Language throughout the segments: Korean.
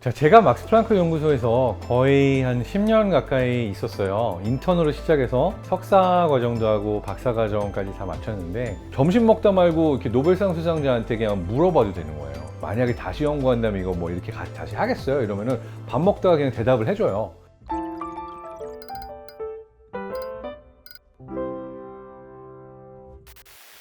자, 제가 막스 플랑크 연구소에서 거의 한 10년 가까이 있었어요. 인턴으로 시작해서 석사 과정도 하고 박사 과정까지 다 마쳤는데 점심 먹다 말고 이렇게 노벨상 수상자한테 그냥 물어봐도 되는 거예요. 만약에 다시 연구한다면 이거 뭐 이렇게 다시 하겠어요? 이러면은 밥 먹다가 그냥 대답을 해줘요.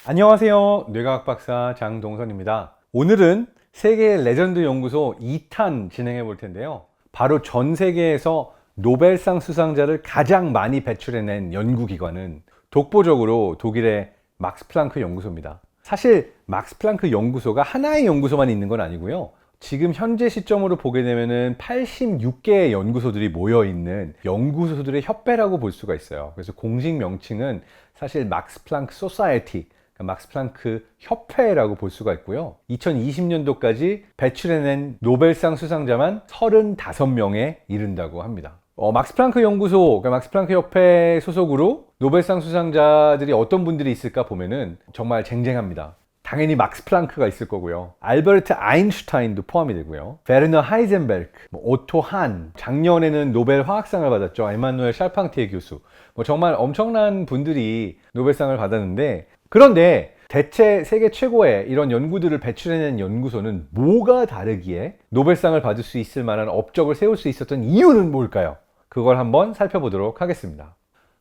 안녕하세요. 뇌과학 박사 장동선입니다. 오늘은 세계 레전드 연구소 2탄 진행해 볼 텐데요. 바로 전 세계에서 노벨상 수상자를 가장 많이 배출해낸 연구기관은 독보적으로 독일의 막스 플랑크 연구소입니다. 사실 막스 플랑크 연구소가 하나의 연구소만 있는 건 아니고요. 지금 현재 시점으로 보게 되면은 86개의 연구소들이 모여 있는 연구소들의 협회라고 볼 수가 있어요. 그래서 공식 명칭은 사실 막스 플랑크 소사이티, 막스 플랑크 협회라고 볼 수가 있고요. 2020년도까지 배출해낸 노벨상 수상자만 35명에 이른다고 합니다. 막스 플랑크 연구소, 막스 플랑크 협회 소속으로 노벨상 수상자들이 어떤 분들이 있을까 보면은 정말 쟁쟁합니다. 당연히 막스 플랑크가 있을 거고요. 알베르트 아인슈타인도 포함이 되고요. 베르너 하이젠베르크, 오토 한, 작년에는 노벨 화학상을 받았죠. 에마누엘 샬팡티에 교수. 정말 엄청난 분들이 노벨상을 받았는데, 그런데 대체 세계 최고의 이런 연구들을 배출해낸 연구소는 뭐가 다르기에 노벨상을 받을 수 있을 만한 업적을 세울 수 있었던 이유는 뭘까요? 그걸 한번 살펴보도록 하겠습니다.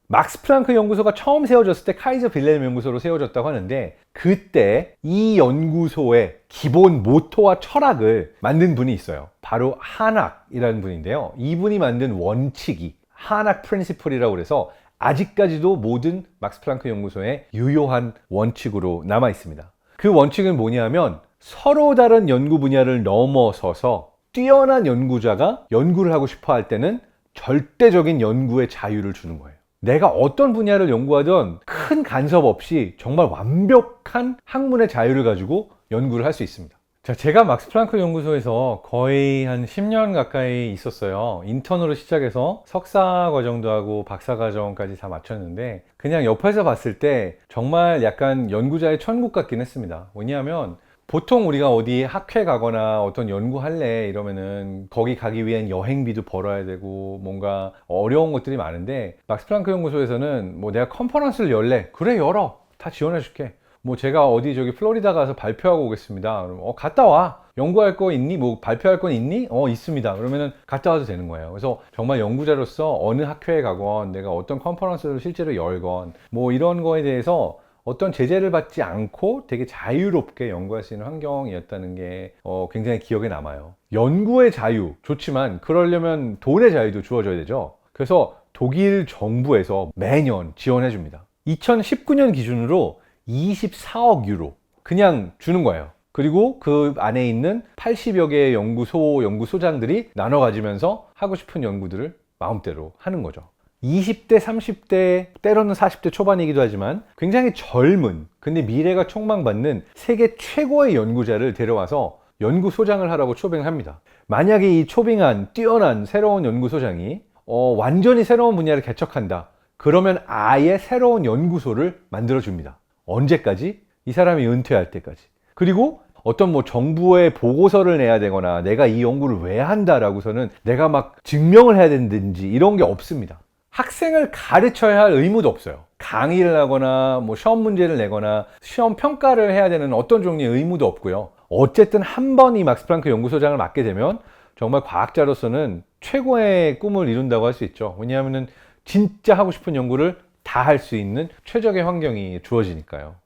막스 플랑크 연구소가 처음 세워졌을 때 카이저 빌헬m 연구소로 세워졌다고 하는데, 그때 이 연구소의 기본 모토와 철학을 만든 분이 있어요. 바로 한학이라는 분인데요. 이분이 만든 원칙이 한학 프린시플이라고 그래서 아직까지도 모든 막스 플랑크 연구소의 유효한 원칙으로 남아 있습니다. 그 원칙은 뭐냐면 서로 다른 연구 분야를 넘어서서 뛰어난 연구자가 연구를 하고 싶어 할 때는 절대적인 연구의 자유를 주는 거예요. 내가 어떤 분야를 연구하든 큰 간섭 없이 정말 완벽한 학문의 자유를 가지고 연구를 할 수 있습니다. 자, 제가 막스 플랑크 연구소에서 거의 한 10년 가까이 있었어요. 인턴으로 시작해서 석사 과정도 하고 박사 과정까지 다 마쳤는데, 그냥 옆에서 봤을 때 정말 약간 연구자의 천국 같긴 했습니다. 왜냐하면 보통 우리가 어디 학회 가거나 어떤 연구할래 이러면은 거기 가기 위한 여행비도 벌어야 되고 뭔가 어려운 것들이 많은데, 막스 플랑크 연구소에서는 내가 컨퍼런스를 열래, 그래 열어, 다 지원해 줄게. 제가 어디 플로리다 가서 발표하고 오겠습니다. 그럼 갔다 와. 연구할 거 있니? 발표할 건 있니? 있습니다. 그러면은 갔다 와도 되는 거예요. 그래서 정말 연구자로서 어느 학회에 가건 내가 어떤 컨퍼런스를 실제로 열건 이런 거에 대해서 어떤 제재를 받지 않고 되게 자유롭게 연구할 수 있는 환경이었다는 게 굉장히 기억에 남아요. 연구의 자유 좋지만 그러려면 돈의 자유도 주어져야 되죠. 그래서 독일 정부에서 매년 지원해 줍니다. 2019년 기준으로 24억 유로 그냥 주는 거예요. 그리고 그 안에 있는 80여 개의 연구소장들이 나눠 가지면서 하고 싶은 연구들을 마음대로 하는 거죠. 20대, 30대, 때로는 40대 초반이기도 하지만 굉장히 젊은, 근데 미래가 촉망받는 세계 최고의 연구자를 데려와서 연구소장을 하라고 초빙을 합니다. 만약에 이 초빙한 뛰어난 새로운 연구소장이 완전히 새로운 분야를 개척한다, 그러면 아예 새로운 연구소를 만들어줍니다. 언제까지? 이 사람이 은퇴할 때까지. 그리고 어떤 정부에 보고서를 내야 되거나 내가 이 연구를 왜 한다라고서는 내가 막 증명을 해야 된다든지 이런 게 없습니다. 학생을 가르쳐야 할 의무도 없어요. 강의를 하거나 시험 문제를 내거나 시험 평가를 해야 되는 어떤 종류의 의무도 없고요. 어쨌든 한 번 이 막스 플랑크 연구소장을 맡게 되면 정말 과학자로서는 최고의 꿈을 이룬다고 할 수 있죠. 왜냐하면 진짜 하고 싶은 연구를 다 할 수 있는 최적의 환경이 주어지니까요.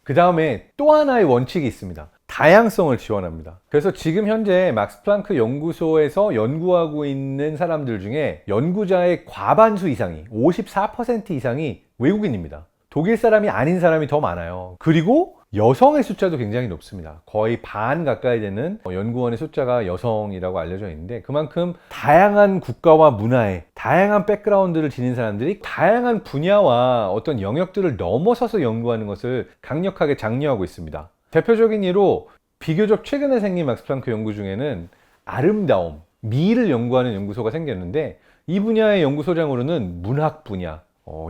그 다음에 또 하나의 원칙이 있습니다. 다양성을 지원합니다. 그래서 지금 현재 막스 플랑크 연구소에서 연구하고 있는 사람들 중에 연구자의 과반수 이상이, 54% 이상이 외국인입니다. 독일 사람이 아닌 사람이 더 많아요. 그리고 여성의 숫자도 굉장히 높습니다. 거의 반 가까이 되는 연구원의 숫자가 여성이라고 알려져 있는데, 그만큼 다양한 국가와 문화에 다양한 백그라운드를 지닌 사람들이 다양한 분야와 어떤 영역들을 넘어서서 연구하는 것을 강력하게 장려하고 있습니다. 대표적인 예로 비교적 최근에 생긴 막스 플랑크 연구 중에는 아름다움, 미를 연구하는 연구소가 생겼는데, 이 분야의 연구소장으로는 문학 분야,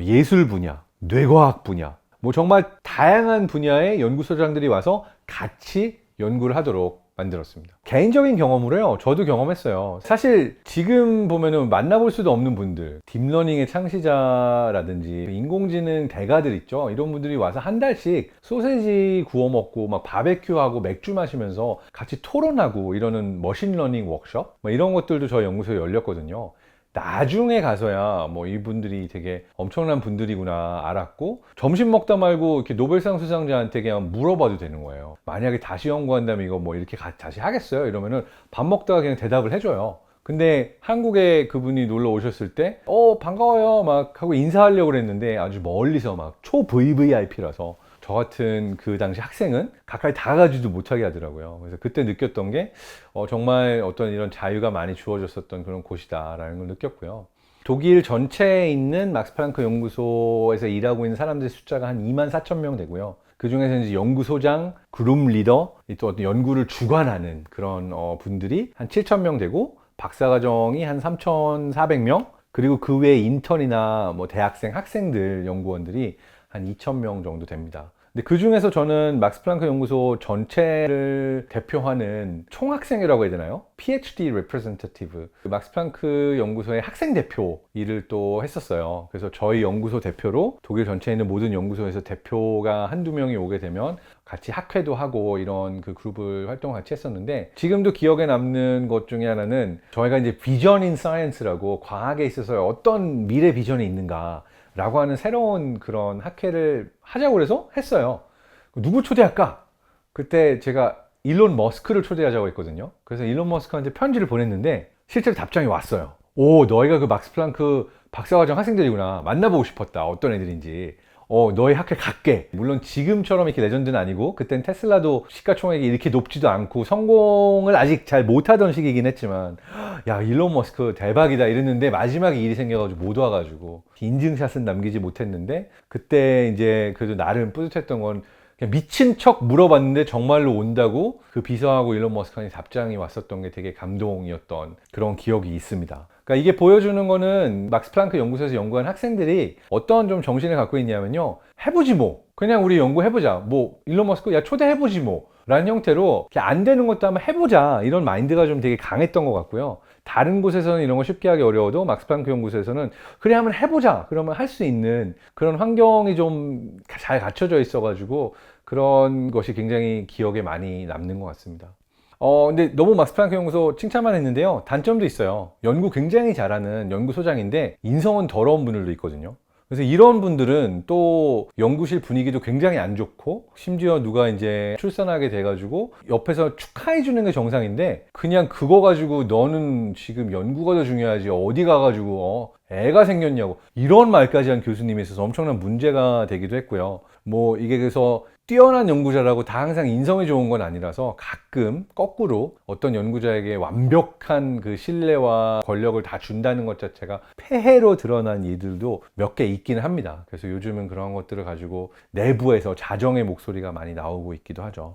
예술 분야, 뇌과학 분야, 정말 다양한 분야의 연구소장들이 와서 같이 연구를 하도록 만들었습니다. 개인적인 경험으로요. 저도 경험했어요. 사실 지금 보면은 만나볼 수도 없는 분들, 딥러닝의 창시자라든지 인공지능 대가들 있죠. 이런 분들이 와서 한 달씩 소세지 구워 먹고 막 바베큐하고 맥주 마시면서 같이 토론하고 이러는 머신러닝 워크숍 이런 것들도 저희 연구소에 열렸거든요. 나중에 가서야 뭐 이분들이 되게 엄청난 분들이구나 알았고, 점심 먹다 말고 이렇게 노벨상 수상자한테 그냥 물어봐도 되는 거예요. 만약에 다시 연구한다면 이거 뭐 이렇게 다시 하겠어요? 이러면은 밥 먹다가 그냥 대답을 해줘요. 근데 한국에 그분이 놀러 오셨을 때 반가워요 막 하고 인사하려고 그랬는데 아주 멀리서 막 초 VVIP라서 저 같은 그 당시 학생은 가까이 다가가지도 못하게 하더라고요. 그래서 그때 느꼈던 게 정말 어떤 이런 자유가 많이 주어졌었던 그런 곳이다라는 걸 느꼈고요. 독일 전체에 있는 막스 플랑크 연구소에서 일하고 있는 사람들의 숫자가 한 24,000명 되고요. 그 중에서 이제 연구소장, 그룹 리더, 또 어떤 연구를 주관하는 그런 분들이 한 7,000명 되고, 박사과정이 한 3,400명, 그리고 그 외에 인턴이나 뭐 대학생, 학생들, 연구원들이 한 2,000명 정도 됩니다. 근데 그 중에서 저는 막스 플랑크 연구소 전체를 대표하는 총학생이라고 해야 되나요? PhD representative, 막스 플랑크 연구소의 학생 대표 일을 또 했었어요. 그래서 저희 연구소 대표로 독일 전체에 있는 모든 연구소에서 대표가 한두 명이 오게 되면 같이 학회도 하고 이런 그 그룹을 활동을 같이 했었는데, 지금도 기억에 남는 것 중에 하나는 저희가 이제 비전 인 사이언스라고 과학에 있어서 어떤 미래 비전이 있는가 라고 하는 새로운 그런 학회를 하자고 그래서 했어요. 누구 초대할까? 그때 제가 일론 머스크를 초대하자고 했거든요. 그래서 일론 머스크한테 편지를 보냈는데 실제로 답장이 왔어요. 오, 너희가 그 막스 플랑크 박사과정 학생들이구나. 만나보고 싶었다. 어떤 애들인지. 너희 학회 갈게. 물론 지금처럼 이렇게 레전드는 아니고, 그땐 테슬라도 시가총액이 이렇게 높지도 않고 성공을 아직 잘 못하던 시기이긴 했지만, 야, 일론 머스크 대박이다 이랬는데 마지막에 일이 생겨가지고 못 와가지고 인증샷은 남기지 못했는데, 그때 이제 그래도 나름 뿌듯했던 건 그냥 미친 척 물어봤는데 정말로 온다고 그 비서하고 일론 머스크한테 답장이 왔었던 게 되게 감동이었던 그런 기억이 있습니다. 그러니까 이게 보여주는 거는 막스 플랑크 연구소에서 연구한 학생들이 어떤 좀 정신을 갖고 있냐면요, 해보지 뭐, 그냥 우리 연구해보자, 뭐 일론 머스크 야 초대해보지 뭐 라는 형태로 안 되는 것도 한번 해보자, 이런 마인드가 좀 되게 강했던 것 같고요. 다른 곳에서는 이런 거 쉽게 하기 어려워도 막스 플랑크 연구소에서는 그래 한번 해보자 그러면 할 수 있는 그런 환경이 좀 잘 갖춰져 있어 가지고 그런 것이 굉장히 기억에 많이 남는 것 같습니다. 근데 너무 막스 플랑크 연구소 칭찬만 했는데요, 단점도 있어요. 연구 굉장히 잘하는 연구소장인데 인성은 더러운 분들도 있거든요. 그래서 이런 분들은 또 연구실 분위기도 굉장히 안 좋고, 심지어 누가 이제 출산하게 돼가지고 옆에서 축하해 주는 게 정상인데 그냥 그거 가지고 너는 지금 연구가 더 중요하지 어디 가가지고 애가 생겼냐고 이런 말까지 한 교수님이 있어서 엄청난 문제가 되기도 했고요. 뭐 이게 그래서 뛰어난 연구자라고 다 항상 인성이 좋은 건 아니라서 가끔 거꾸로 어떤 연구자에게 완벽한 그 신뢰와 권력을 다 준다는 것 자체가 폐해로 드러난 일들도 몇 개 있기는 합니다. 그래서 요즘은 그런 것들을 가지고 내부에서 자정의 목소리가 많이 나오고 있기도 하죠.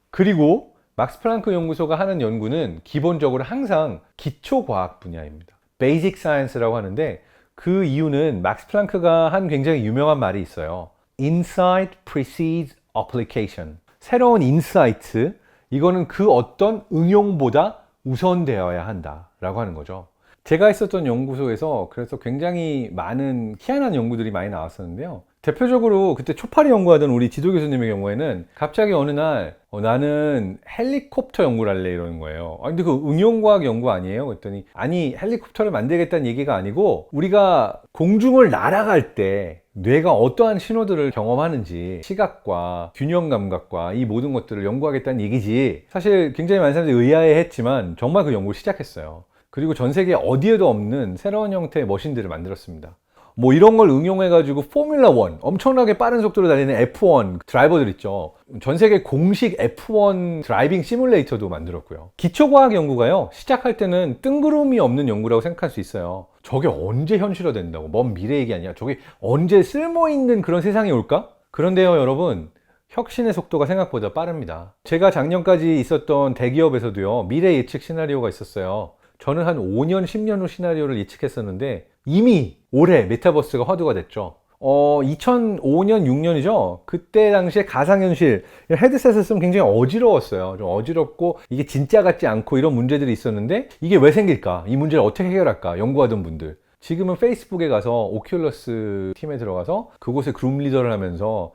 그리고 막스 플랑크 연구소가 하는 연구는 기본적으로 항상 기초과학 분야입니다. 베이직 사이언스라고 하는데, 그 이유는 막스 플랑크가 한 굉장히 유명한 말이 있어요. Insight precedes application. 새로운 인사이트, 이거는 그 어떤 응용보다 우선되어야 한다 라고 하는 거죠. 제가 있었던 연구소에서 그래서 굉장히 많은 희한한 연구들이 많이 나왔었는데요. 대표적으로 그때 초파리 연구하던 우리 지도 교수님의 경우에는 갑자기 어느 날 나는 헬리콥터 연구를 할래 이러는 거예요. 근데 그 응용과학 연구 아니에요? 그랬더니 아니, 헬리콥터를 만들겠다는 얘기가 아니고 우리가 공중을 날아갈 때 뇌가 어떠한 신호들을 경험하는지 시각과 균형 감각과 이 모든 것들을 연구하겠다는 얘기지. 사실 굉장히 많은 사람들이 의아해했지만 정말 그 연구를 시작했어요. 그리고 전 세계 어디에도 없는 새로운 형태의 머신들을 만들었습니다. 뭐 이런 걸 응용해가지고 포뮬러 1, 엄청나게 빠른 속도로 달리는 F1 드라이버들 있죠. 전 세계 공식 F1 드라이빙 시뮬레이터도 만들었고요. 기초과학 연구가요, 시작할 때는 뜬구름이 없는 연구라고 생각할 수 있어요. 저게 언제 현실화된다고, 먼 미래 얘기 아니야, 저게 언제 쓸모있는 그런 세상이 올까? 그런데요 여러분, 혁신의 속도가 생각보다 빠릅니다. 제가 작년까지 있었던 대기업에서도요, 미래 예측 시나리오가 있었어요. 저는 한 5년, 10년 후 시나리오를 예측했었는데 이미 올해 메타버스가 화두가 됐죠. 2005년, 6년이죠. 그때 당시에 가상현실 헤드셋을 쓰면 굉장히 어지러웠어요. 좀 어지럽고 이게 진짜 같지 않고 이런 문제들이 있었는데 이게 왜 생길까? 이 문제를 어떻게 해결할까? 연구하던 분들. 지금은 페이스북에 가서 오큘러스 팀에 들어가서 그곳에 그룹 리더를 하면서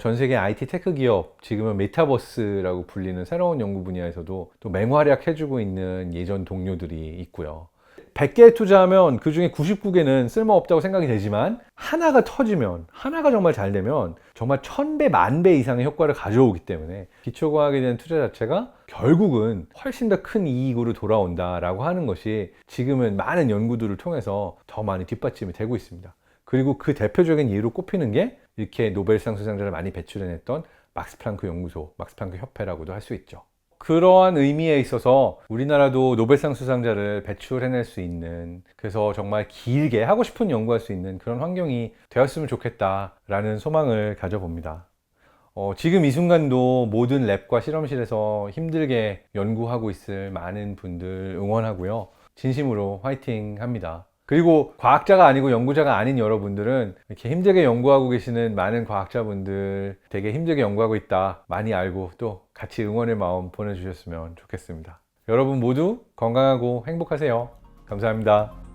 전 세계 IT 테크 기업, 지금은 메타버스라고 불리는 새로운 연구 분야에서도 또 맹활약해주고 있는 예전 동료들이 있고요. 100개에 투자하면 그 중에 99개는 쓸모없다고 생각이 되지만 하나가 터지면, 하나가 정말 잘 되면 정말 1000배, 10,000배 이상의 효과를 가져오기 때문에 기초과학에 대한 투자 자체가 결국은 훨씬 더 큰 이익으로 돌아온다라고 하는 것이 지금은 많은 연구들을 통해서 더 많이 뒷받침이 되고 있습니다. 그리고 그 대표적인 예로 꼽히는 게 이렇게 노벨상 수상자를 많이 배출해냈던 막스 플랑크 연구소, 막스 플랑크 협회라고도 할 수 있죠. 그러한 의미에 있어서 우리나라도 노벨상 수상자를 배출해낼 수 있는, 그래서 정말 길게 하고 싶은 연구할 수 있는 그런 환경이 되었으면 좋겠다라는 소망을 가져봅니다. 지금 이 순간도 모든 랩과 실험실에서 힘들게 연구하고 있을 많은 분들 응원하고요. 진심으로 화이팅 합니다. 그리고 과학자가 아니고 연구자가 아닌 여러분들은 이렇게 힘들게 연구하고 계시는 많은 과학자분들 되게 힘들게 연구하고 있다 많이 알고 또 같이 응원의 마음 보내주셨으면 좋겠습니다. 여러분 모두 건강하고 행복하세요. 감사합니다.